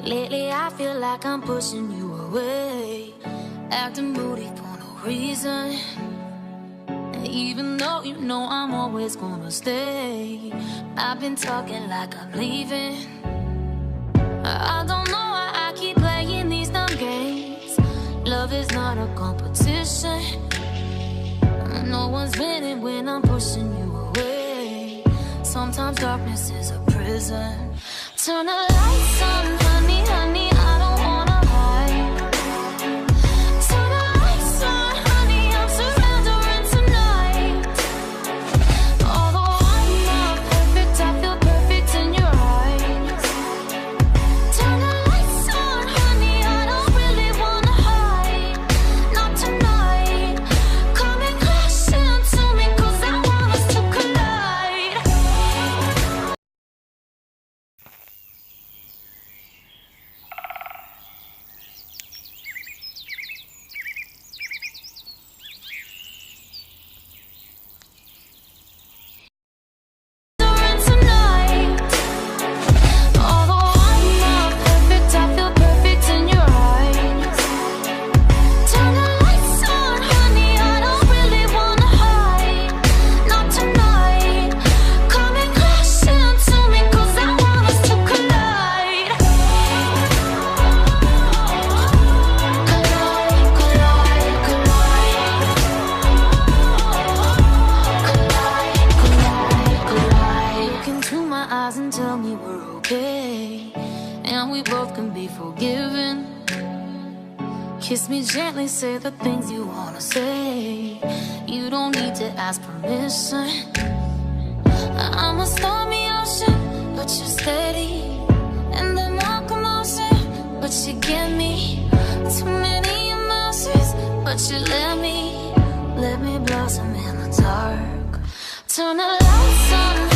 Lately I feel like I'm pushing you away, acting moody for no reason. Even though you know I'm always gonna stay, I've been talking like I'm leaving. I don't know why I keep playing these dumb games. Love is not a competition. No one's winning when I'm pushing you away. Sometimes darkness is a prison. Turn the lights on, honey, honey, I don't wanna hide. Turn the lights on, honey, I'm surrendering tonight. Although I'm not perfect, I feel perfect in your eyes. Turn the lights on, honey, I don't really wanna hide. Not tonight. Come and crash into me, 'cause I want us to collide. And tell me we're okay, and we both can be forgiven. Kiss me gently, say the things you wanna say. You don't need to ask permission. I'm a stormy ocean, but you're steady, and the more commotion, but you get me. Too many emotions, but you let me blossom in the dark. Turn the lights on.